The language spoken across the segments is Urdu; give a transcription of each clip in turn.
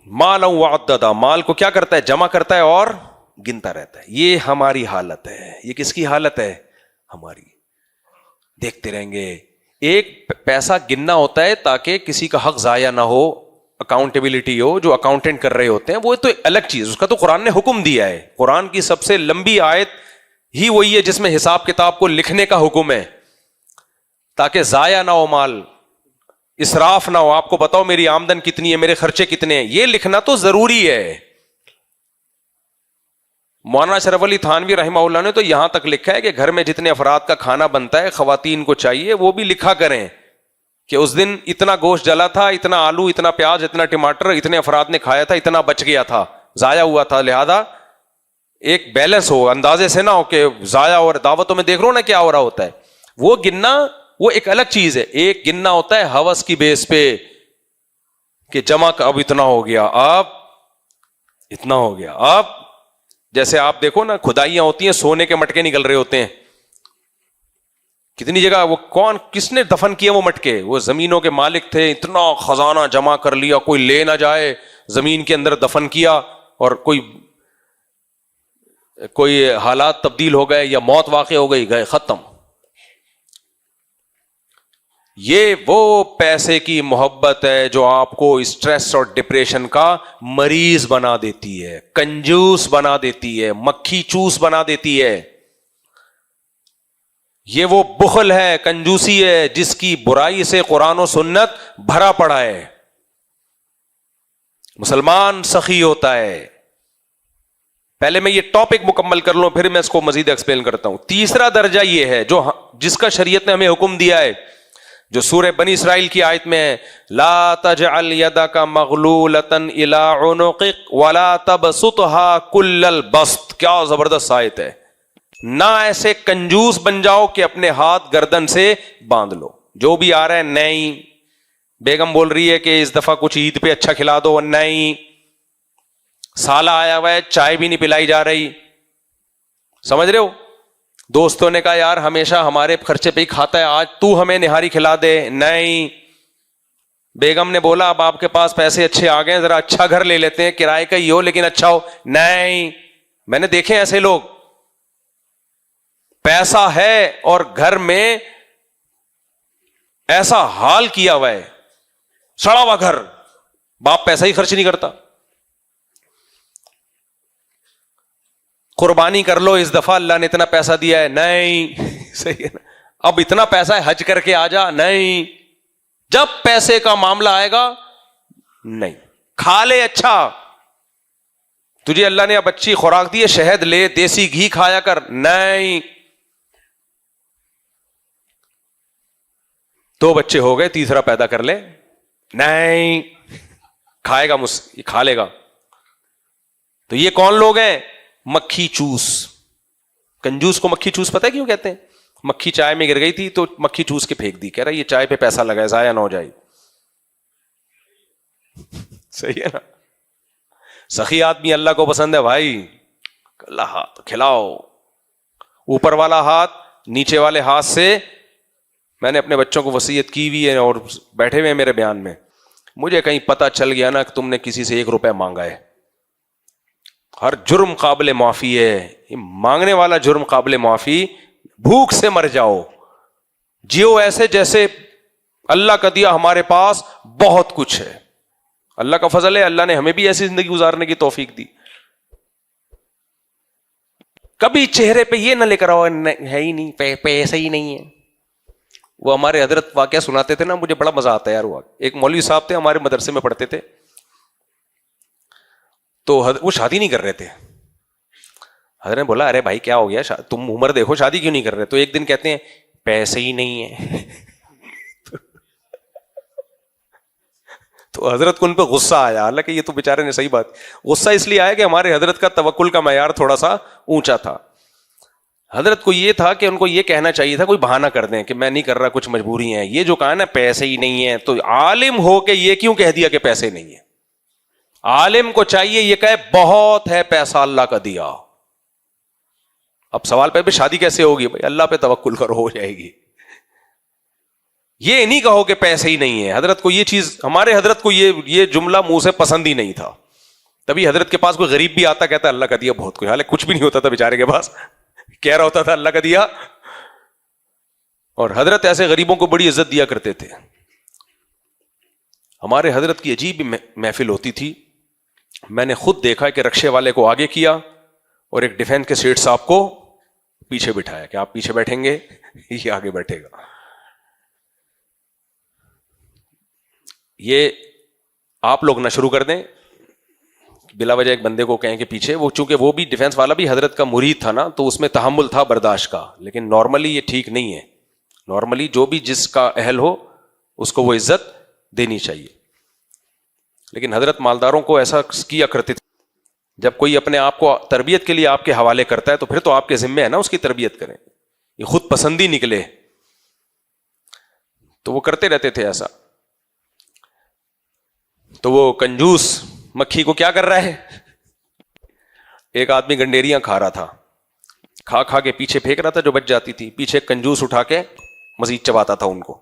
مالا وعددا، مال کو کیا کرتا ہے؟ جمع کرتا ہے اور گنتا رہتا ہے. یہ ہماری حالت ہے. یہ کس کی حالت ہے؟ ہماری. دیکھتے رہیں گے. ایک پیسہ گننا ہوتا ہے تاکہ کسی کا حق ضائع نہ ہو، اکاؤنٹیبلٹی ہو. جو اکاؤنٹنٹ کر رہے ہوتے ہیں وہ تو الگ چیز، اس کا تو قرآن نے حکم دیا ہے. قرآن کی سب سے لمبی آیت ہی وہی ہے جس میں حساب کتاب کو لکھنے کا حکم ہے، تاکہ ضائع نہ ہو مال، اسراف نہ ہو. آپ کو بتاؤ میری آمدن کتنی ہے، میرے خرچے کتنے ہیں، یہ لکھنا تو ضروری ہے. مولانا اشرف علی تھانوی رحمہ اللہ نے تو یہاں تک لکھا ہے کہ گھر میں جتنے افراد کا کھانا بنتا ہے خواتین کو چاہیے وہ بھی لکھا کریں کہ اس دن اتنا گوشت جلا تھا، اتنا آلو، اتنا پیاز، اتنا ٹماٹر، اتنے افراد نے کھایا تھا، اتنا بچ گیا تھا، ضائع ہوا تھا. لہذا ایک بیلنس ہو، اندازے سے نہ ہو کہ ضائع. اور دعوتوں میں دیکھ رہا ہوں نا کیا ہو رہا ہوتا ہے. وہ گننا وہ ایک الگ چیز ہے. ایک گننا ہوتا ہے ہوس کی بیس پہ کہ جمع اب اتنا ہو گیا، اب اتنا ہو گیا. اب جیسے آپ دیکھو نا کھدائیاں ہوتی ہیں، سونے کے مٹکے نکل رہے ہوتے ہیں کتنی جگہ. وہ کون، کس نے دفن کیا وہ مٹکے؟ وہ زمینوں کے مالک تھے، اتنا خزانہ جمع کر لیا کوئی لے نہ جائے، زمین کے اندر دفن کیا. اور کوئی حالات تبدیل ہو گئے یا موت واقع ہو گئی، گئے، ختم. یہ وہ پیسے کی محبت ہے جو آپ کو اسٹریس اور ڈپریشن کا مریض بنا دیتی ہے، کنجوس بنا دیتی ہے، مکھی چوس بنا دیتی ہے. یہ وہ بخل ہے، کنجوسی ہے جس کی برائی سے قرآن و سنت بھرا پڑا ہے. مسلمان سخی ہوتا ہے. پہلے میں یہ ٹاپک مکمل کر لوں پھر میں اس کو مزید ایکسپلین کرتا ہوں. تیسرا درجہ یہ ہے جس کا شریعت نے ہمیں حکم دیا ہے، جو سورہ بنی اسرائیل کی آیت میں ہے، لا تجعل یدک مغلولۃ الی عنقک ولا تبسطها کل البسط. کیا زبردست آیت ہے. نہ ایسے کنجوس بن جاؤ کہ اپنے ہاتھ گردن سے باندھ لو. جو بھی آ رہا ہے نہیں، بیگم بول رہی ہے کہ اس دفعہ کچھ عید پہ اچھا کھلا دو، نہیں، سالہ آیا ہوا ہے چائے بھی نہیں پلائی جا رہی. سمجھ رہے ہو؟ دوستوں نے کہا یار ہمیشہ ہمارے خرچے پہ ہی کھاتا ہے، آج تو ہمیں نہاری کھلا دے، نہیں. بیگم نے بولا اب آپ کے پاس پیسے اچھے آ گئے، ذرا اچھا گھر لے لیتے ہیں، کرائے کا ہی ہو لیکن اچھا ہو، نہیں. میں نے دیکھے ایسے لوگ، پیسہ ہے اور گھر میں ایسا حال کیا ہوا ہے، سڑا ہوا گھر، باپ پیسہ ہی خرچ نہیں کرتا. قربانی کر لو اس دفعہ، اللہ نے اتنا پیسہ دیا ہے، نہیں. صحیح ہے نا. اب اتنا پیسہ ہے حج کر کے آ جا، نہیں. جب پیسے کا معاملہ آئے گا نہیں. کھا لے اچھا، تجھے اللہ نے اب اچھی خوراک دی ہے، شہد لے، دیسی گھی کھایا کر، نہیں. 2 بچے ہو گئے، تیسرا پیدا کر لے، نہیں. کھائے گا کھا لے گا. تو یہ کون لوگ ہیں؟ مکھی چوس. کنجوس کو مکھی چوس پتہ ہے کیوں کہتے ہیں؟ مکھی چائے میں گر گئی تھی تو مکھی چوس کے پھینک دی، کہہ رہا یہ چائے پہ پیسہ لگا ہے، ضائع نہ ہو جائے. صحیح ہے نا. سخی آدمی اللہ کو پسند ہے بھائی. اللہ ہاتھ کھلاؤ، اوپر والا ہاتھ نیچے والے ہاتھ سے. میں نے اپنے بچوں کو وصیت کی ہوئی ہے اور بیٹھے ہوئے ہیں میرے بیان میں. مجھے کہیں پتہ چل گیا نا کہ تم نے کسی سے 1 روپے مانگا ہے، ہر جرم قابل معافی ہے. مانگنے والا جرم قابل معافی. بھوک سے مر جاؤ، جیو ایسے جیسے اللہ کا دیا ہمارے پاس بہت کچھ ہے. اللہ کا فضل ہے، اللہ نے ہمیں بھی ایسی زندگی گزارنے کی توفیق دی. کبھی چہرے پہ یہ نہ لے کر آؤ ہے ہی نہیں، پیسے ہی نہیں ہے. وہ ہمارے حضرت واقعہ سناتے تھے نا، مجھے بڑا مزہ آتا ہے یار. ایک مولوی صاحب تھے ہمارے مدرسے میں پڑھتے تھے، تو وہ شادی نہیں کر رہے تھے. حضرت نے بولا ارے بھائی کیا ہو گیا، تم عمر دیکھو شادی کیوں نہیں کر رہے؟ تو ایک دن کہتے ہیں پیسے ہی نہیں ہے. تو حضرت کو ان پہ غصہ آیا، حالانکہ یہ تو بیچارے نے صحیح بات. غصہ اس لیے آیا کہ ہمارے حضرت کا توکل کا معیار تھوڑا سا اونچا تھا. حضرت کو یہ تھا کہ ان کو یہ کہنا چاہیے تھا، کوئی بہانہ کر دیں کہ میں نہیں کر رہا، کچھ مجبوری ہیں. یہ جو کہا نا پیسے ہی نہیں ہے، تو عالم ہو کے یہ کیوں کہہ دیا کہ پیسے نہیں ہے؟ عالم کو چاہیے یہ کہے بہت ہے پیسہ اللہ کا دیا. اب سوال پہ بھی شادی کیسے ہوگی؟ بھائی اللہ پہ توکل کرو، ہو جائے گی. یہ نہیں کہو کہ پیسے ہی نہیں ہے. حضرت کو یہ چیز, ہمارے حضرت کو یہ جملہ منہ سے پسند ہی نہیں تھا. تبھی حضرت کے پاس کوئی غریب بھی آتا کہتا اللہ کا دیا بہت کچھ, حالانکہ کچھ بھی نہیں ہوتا تھا بیچارے کے پاس, کہہ رہا ہوتا تھا اللہ کا دیا. اور حضرت ایسے غریبوں کو بڑی عزت دیا کرتے تھے. ہمارے حضرت کی عجیب محفل ہوتی تھی. میں نے خود دیکھا کہ رکشے والے کو آگے کیا اور ایک ڈیفینس کے سیٹ صاحب کو پیچھے بٹھایا کہ آپ پیچھے بیٹھیں گے, یہ آگے بیٹھے گا. یہ آپ لوگ نہ شروع کر دیں بلا وجہ ایک بندے کو کہیں کہ پیچھے. وہ چونکہ وہ بھی ڈیفینس والا بھی حضرت کا مرید تھا نا, تو اس میں تحمل تھا برداشت کا, لیکن نارملی یہ ٹھیک نہیں ہے. نارملی جو بھی جس کا اہل ہو اس کو وہ عزت دینی چاہیے. لیکن حضرت مالداروں کو ایسا کیا کرتے تھے, جب کوئی اپنے آپ کو تربیت کے لیے آپ کے حوالے کرتا ہے تو پھر تو آپ کے ذمہ ہے نا اس کی تربیت کریں. یہ خود پسندی نکلے تو وہ کرتے رہتے تھے ایسا. تو وہ کنجوس مکھی کو کیا کر رہا ہے, ایک آدمی گنڈیریاں کھا رہا تھا, کھا کے پیچھے پھینک رہا تھا جو بچ جاتی تھی, پیچھے کنجوس اٹھا کے مزید چباتا تھا ان کو.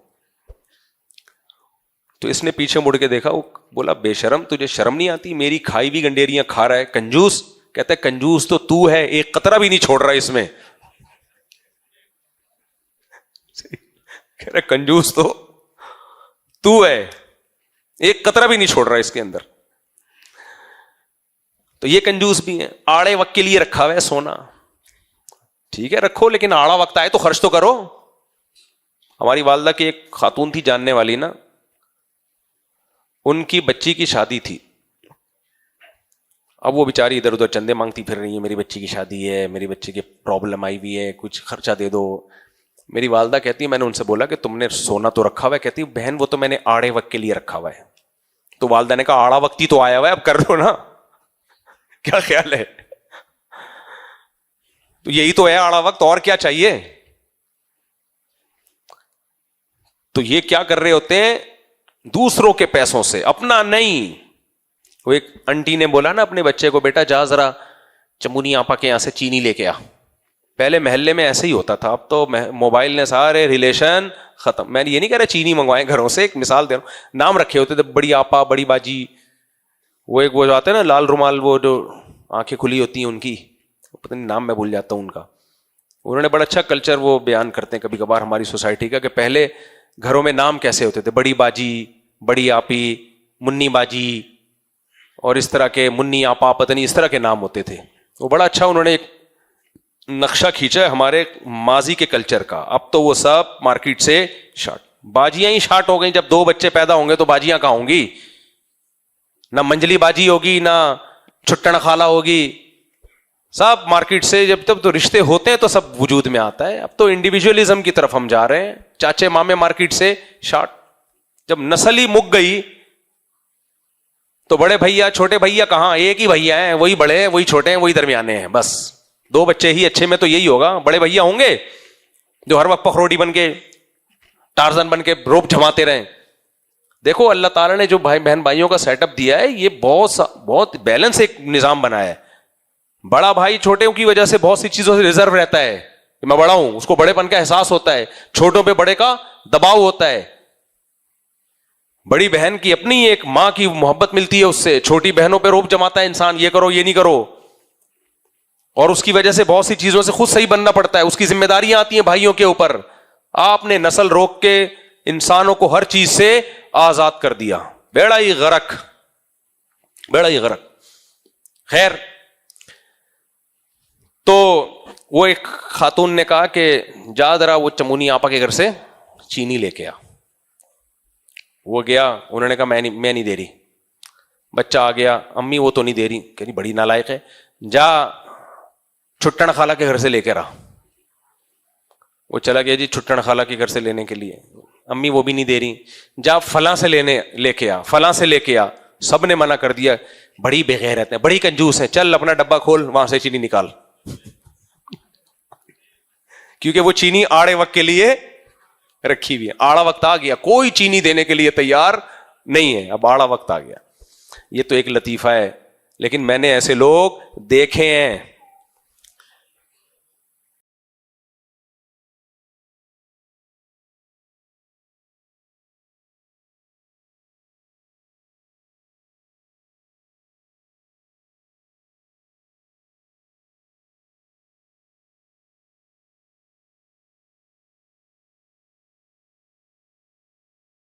تو اس نے پیچھے مڑ کے دیکھا, وہ بولا بے شرم تجھے شرم نہیں آتی, میری کھائی بھی گنڈیریاں کھا رہا ہے کنجوس. کہتا ہے کنجوس تو ہے, ایک قطرہ بھی نہیں چھوڑ رہا اس میں. کہہ رہا کنجوس تو ہے, ایک قطرہ بھی نہیں چھوڑ رہا اس کے اندر. تو یہ کنجوس بھی ہیں. آڑے وقت کے لیے رکھا ہوا ہے سونا, ٹھیک ہے رکھو, لیکن آڑا وقت آئے تو خرچ تو کرو. ہماری والدہ کی ایک خاتون تھی جاننے والی نا, ان کی بچی کی شادی تھی. اب وہ بیچاری ادھر ادھر چندے مانگتی پھر رہی ہے, میری بچی کی شادی ہے, میری بچی کی پرابلم آئی ہوئی ہے, کچھ خرچہ دے دو. میری والدہ کہتی ہے میں نے ان سے بولا کہ تم نے سونا تو رکھا ہوا ہے. کہتی بہن وہ تو میں نے آڑے وقت کے لیے رکھا ہوا ہے. تو والدہ نے کہا آڑا وقت ہی تو آیا ہوا ہے, اب کر لو نا, کیا خیال ہے. تو یہی تو ہے آڑا وقت, اور کیا چاہیے. تو یہ کیا کر رہے ہوتے ہیں دوسروں کے پیسوں سے, اپنا نہیں. وہ ایک انٹی نے بولا نا اپنے بچے کو, بیٹا جا ذرا چمونی آپا کے یہاں سے چینی لے کے آ. پہلے محلے میں ایسے ہی ہوتا تھا, اب تو موبائل نے سارے ریلیشن ختم. میں یہ نہیں کہہ رہا چینی منگوائیں گھروں سے, ایک مثال دے رہا ہوں. نام رکھے ہوتے تھے بڑی آپا, بڑی باجی, وہ ایک وہ جو آتے ہیں نا لال رومال, وہ جو آنکھیں کھلی ہوتی ہیں ان کی, پتہ نہیں نام میں بھول جاتا ہوں ان کا. انہوں نے بڑا اچھا کلچر وہ بیان کرتے ہیں کبھی کبھار ہماری سوسائٹی کا, کہ پہلے گھروں میں نام کیسے ہوتے تھے, بڑی باجی, بڑی آپی, منی باجی, اور اس طرح کے منی آپا, پتہ نہیں اس طرح کے نام ہوتے تھے. وہ بڑا اچھا انہوں نے ایک نقشہ کھینچا ہے ہمارے ماضی کے کلچر کا. اب تو وہ سب مارکیٹ سے شارٹ, باجیاں ہی شارٹ ہو گئیں. جب 2 بچے پیدا ہوں گے تو باجیاں کہاں ہوں گی, نہ منجلی باجی ہوگی نہ چھٹن خالہ ہوگی, سب مارکیٹ سے. جب تب تو رشتے ہوتے ہیں تو سب وجود میں آتا ہے. اب تو انڈیویجولزم کی طرف ہم جا رہے ہیں, چاچے مامے مارکیٹ سے شارٹ. جب نسل ہی مک گئی تو بڑے بھیا چھوٹے بھیا کہاں, ایک ہی بھیا ہیں, وہی بڑے ہیں, وہی چھوٹے ہیں, وہی درمیانے ہیں. بس 2 بچے ہی اچھے میں تو یہی ہوگا. بڑے بھیا ہوں گے جو ہر وقت پخروڑی بن کے, ٹارزن بن کے روپ جماتے رہیں. دیکھو اللہ تعالیٰ نے جو بہن بھائیوں کا سیٹ اپ دیا ہے, یہ بہت بیلنس ایک نظام بنایا ہے. بڑا بھائی چھوٹوں کی وجہ سے بہت سی چیزوں سے ریزرو رہتا ہے کہ میں بڑا ہوں, اس کو بڑے پن کا احساس ہوتا ہے. چھوٹوں پہ بڑے کا دباؤ ہوتا ہے. بڑی بہن کی اپنی ایک ماں کی محبت ملتی ہے اس سے, چھوٹی بہنوں پہ روپ جماتا ہے انسان, یہ کرو یہ نہیں کرو, اور اس کی وجہ سے بہت سی چیزوں سے خود صحیح بننا پڑتا ہے. اس کی ذمہ داریاں آتی ہیں بھائیوں کے اوپر. آپ نے نسل روک کے انسانوں کو ہر چیز سے آزاد کر دیا, بیڑا ہی غرق, بیڑا ہی غرق. خیر, تو وہ ایک خاتون نے کہا کہ جا ذرا وہ چمونی آپا کے گھر سے چینی لے کے آ. وہ گیا, انہوں نے کہا میں نہیں دے رہی. بچہ آ گیا, امی وہ تو نہیں دے رہی. کہ نہیں بڑی نالائق ہے, جا چھٹن خالہ کے گھر سے لے کے رہا. وہ چلا گیا جی چھٹن خالہ کے گھر سے لینے کے لیے. امی وہ بھی نہیں دے رہی. جا فلاں سے لے کے آ, فلاں سے لے کے آ. سب نے منع کر دیا, بڑی بے غیرت ہے, بڑی کنجوس ہے, چل اپنا ڈبہ کھول وہاں سے چینی نکال. کیونکہ وہ چینی آڑے وقت کے لیے رکھی ہوئی ہے. آڑا وقت آ گیا, کوئی چینی دینے کے لیے تیار نہیں ہے, اب آڑا وقت آ گیا. یہ تو ایک لطیفہ ہے, لیکن میں نے ایسے لوگ دیکھے ہیں